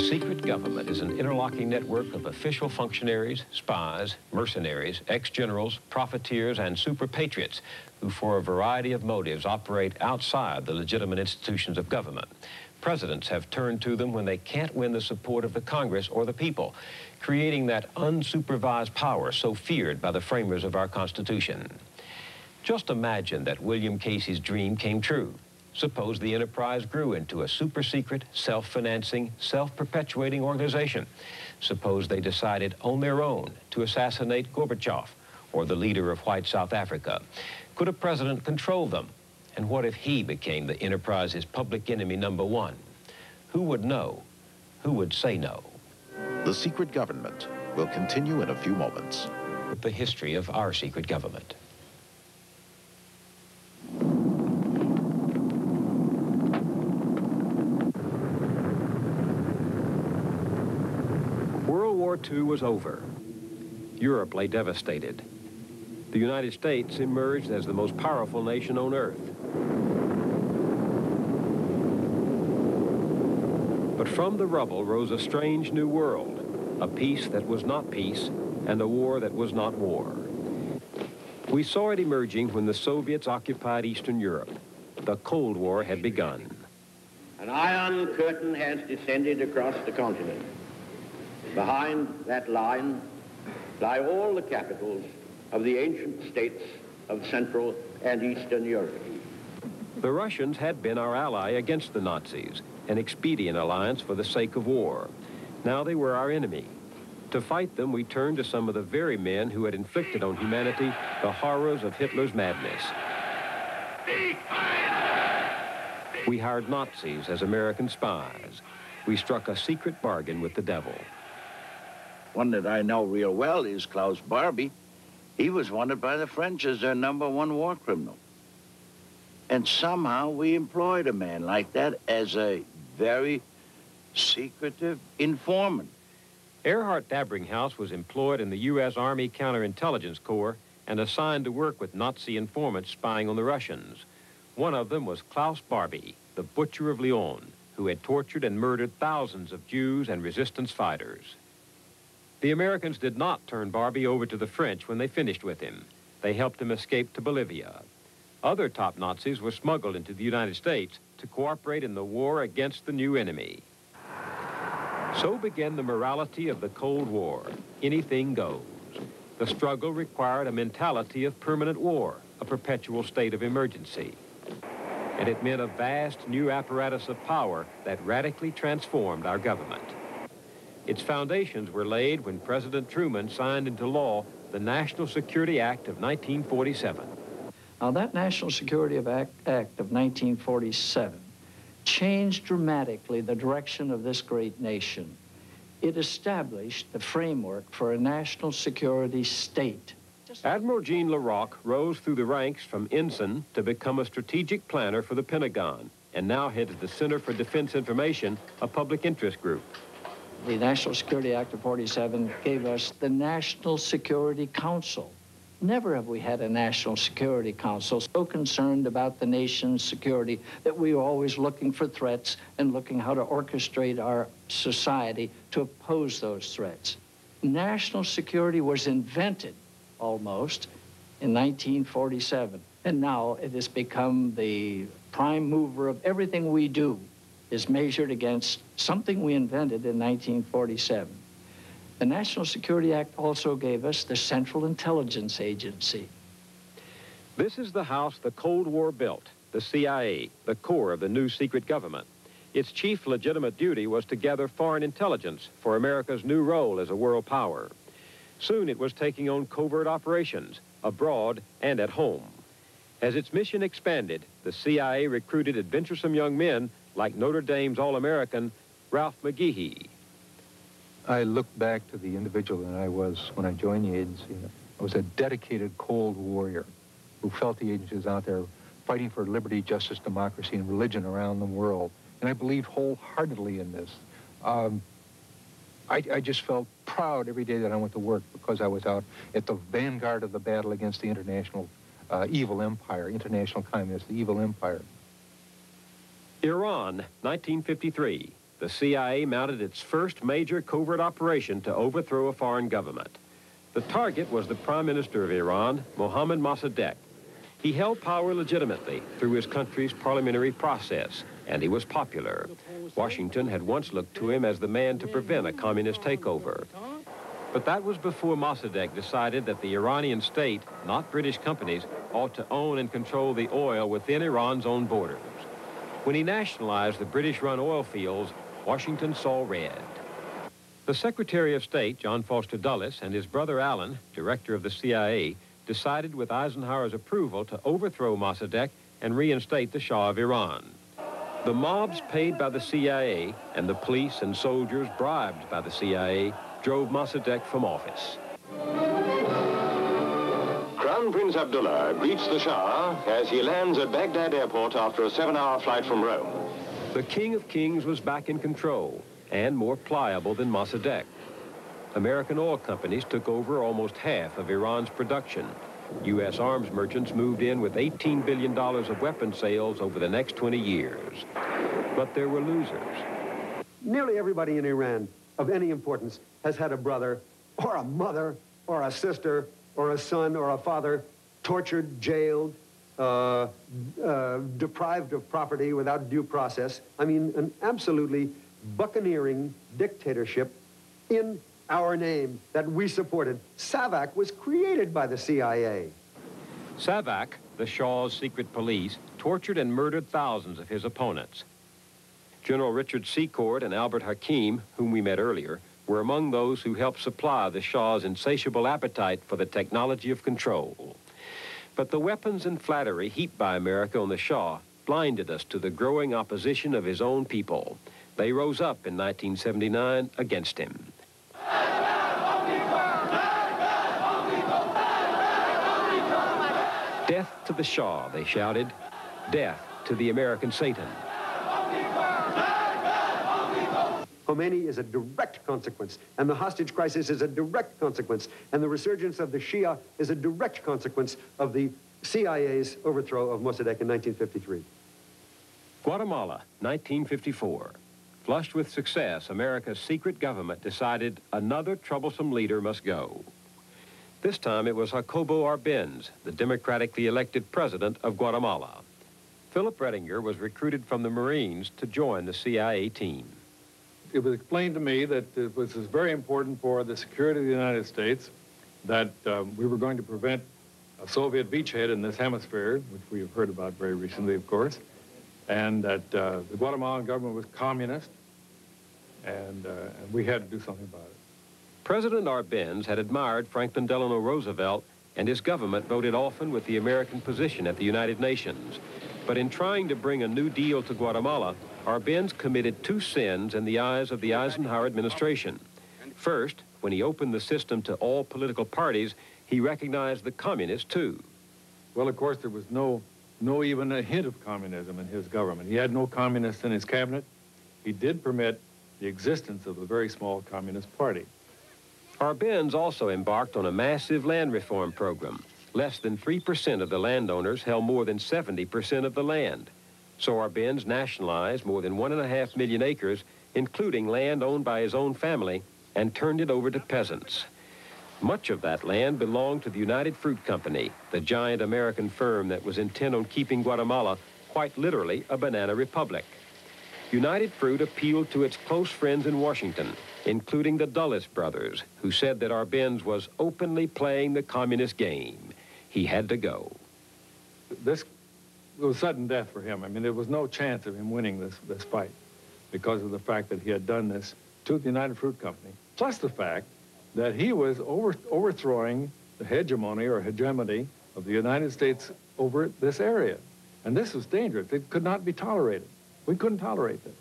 secret government is an interlocking network of official functionaries, spies, mercenaries, ex-generals, profiteers, and super patriots who, for a variety of motives, operate outside the legitimate institutions of government. Presidents have turned to them when they can't win the support of the Congress or the people, creating that unsupervised power so feared by the framers of our Constitution. Just imagine that William Casey's dream came true. Suppose the enterprise grew into a super-secret, self-financing, self-perpetuating organization. Suppose they decided on their own to assassinate Gorbachev or the leader of white South Africa. Could a president control them? And what if he became the enterprise's public enemy #1? Who would know? Who would say no? The secret government will continue in a few moments. The history of our secret government. World War II was over. Europe lay devastated. The United States emerged as the most powerful nation on earth. But from the rubble rose a strange new world, a peace that was not peace, and a war that was not war. We saw it emerging when the Soviets occupied Eastern Europe. The Cold War had begun. An iron curtain has descended across the continent. Behind that line lie all the capitals of the ancient states of Central and Eastern Europe. The Russians had been our ally against the Nazis, an expedient alliance for the sake of war. Now they were our enemy. To fight them, we turned to some of the very men who had inflicted on humanity the horrors of Hitler's madness. We hired Nazis as American spies. We struck a secret bargain with the devil. One that I know real well is Klaus Barbie. He was wanted by the French as their #1 war criminal. And somehow we employed a man like that as a very secretive informant. Erhard Dabringhaus was employed in the U.S. Army Counterintelligence Corps and assigned to work with Nazi informants spying on the Russians. One of them was Klaus Barbie, the Butcher of Lyon, who had tortured and murdered thousands of Jews and resistance fighters. The Americans did not turn Barbie over to the French when they finished with him. They helped him escape to Bolivia. Other top Nazis were smuggled into the United States to cooperate in the war against the new enemy. So began the morality of the Cold War. Anything goes. The struggle required a mentality of permanent war, a perpetual state of emergency. And it meant a vast new apparatus of power that radically transformed our government. Its foundations were laid when President Truman signed into law the National Security Act of 1947. Now, that National Security Act of 1947 changed dramatically the direction of this great nation. It established the framework for a national security state. Admiral Jean LaRocque rose through the ranks from ensign to become a strategic planner for the Pentagon, and now headed the Center for Defense Information, a public interest group. The National Security Act of 47 gave us the National Security Council. Never have we had a National Security Council so concerned about the nation's security that we were always looking for threats and looking how to orchestrate our society to oppose those threats. National security was invented almost in 1947, and now it has become the prime mover of everything we do is measured against something we invented in 1947. The National Security Act also gave us the Central Intelligence Agency. This is the house the Cold War built, the CIA, the core of the new secret government. Its chief legitimate duty was to gather foreign intelligence for America's new role as a world power. Soon it was taking on covert operations, abroad and at home. As its mission expanded, the CIA recruited adventuresome young men like Notre Dame's All-American Ralph McGehee. I look back to the individual that I was when I joined the agency. I was a dedicated Cold Warrior who felt the agency was out there fighting for liberty, justice, democracy, and religion around the world. And I believed wholeheartedly in this. I just felt proud every day that I went to work because I was out at the vanguard of the battle against the international evil empire, international communists, the evil empire. Iran, 1953. the CIA mounted its first major covert operation to overthrow a foreign government. The target was the Prime Minister of Iran, Mohammad Massadec. He held power legitimately through his country's parliamentary process, and he was popular. Washington had once looked to him as the man to prevent a communist takeover. But that was before Massadec decided that the Iranian state, not British companies, ought to own and control the oil within Iran's own borders. When he nationalized the British-run oil fields, Washington saw red. The Secretary of State, John Foster Dulles, and his brother Alan, director of the CIA, decided with Eisenhower's approval to overthrow Massadec and reinstate the Shah of Iran. The mobs paid by the CIA and the police and soldiers bribed by the CIA drove Massadec from office. Crown Prince Abdullah greets the Shah as he lands at Baghdad airport after a 7-hour flight from Rome. The King of Kings was back in control and more pliable than Massadec. American oil companies took over almost half of Iran's production. U.S. arms merchants moved in with $18 billion of weapon sales over the next 20 years. But there were losers. Nearly everybody in Iran of any importance has had a brother or a mother or a sister or a son or a father tortured, jailed, deprived of property without due process. I mean, an absolutely buccaneering dictatorship in our name that we supported. SAVAC was created by the CIA. SAVAC, the Shah's secret police, tortured and murdered thousands of his opponents. General Richard Secord and Albert Hakim, whom we met earlier, were among those who helped supply the Shah's insatiable appetite for the technology of control. But the weapons and flattery heaped by America on the Shah blinded us to the growing opposition of his own people. They rose up in 1979 against him. Death to the Shah, they shouted. Death to the American Satan. Khomeini is a direct consequence, and the hostage crisis is a direct consequence, and the resurgence of the Shia is a direct consequence of the CIA's overthrow of Mossadegh in 1953. Guatemala, 1954. Flushed with success, America's secret government decided another troublesome leader must go. This time it was Jacobo Arbenz, the democratically elected president of Guatemala. Philip Rettinger was recruited from the Marines to join the CIA team. It was explained to me that it was very important for the security of the United States that we were going to prevent a Soviet beachhead in this hemisphere, which we have heard about very recently, of course, and that the Guatemalan government was communist, and we had to do something about it. President Arbenz had admired Franklin Delano Roosevelt, and his government voted often with the American position at the United Nations. But in trying to bring a new deal to Guatemala, Arbenz committed two sins in the eyes of the Eisenhower administration. First, when he opened the system to all political parties, he recognized the communists too. Well, of course, there was no even a hint of communism in his government. He had no communists in his cabinet. He did permit the existence of a very small communist party. Arbenz also embarked on a massive land reform program. Less than 3% of the landowners held more than 70% of the land. So Arbenz nationalized more than 1.5 million acres, including land owned by his own family, and turned it over to peasants. Much of that land belonged to the United Fruit Company, the giant American firm that was intent on keeping Guatemala quite literally a banana republic. United Fruit appealed to its close friends in Washington, including the Dulles brothers, who said that Arbenz was openly playing the communist game. He had to go. This was sudden death for him. I mean, there was no chance of him winning this fight because of the fact that he had done this to the United Fruit Company, plus the fact that he was overthrowing the hegemony or hegemony of the United States over this area. And this was dangerous. It could not be tolerated. We couldn't tolerate this.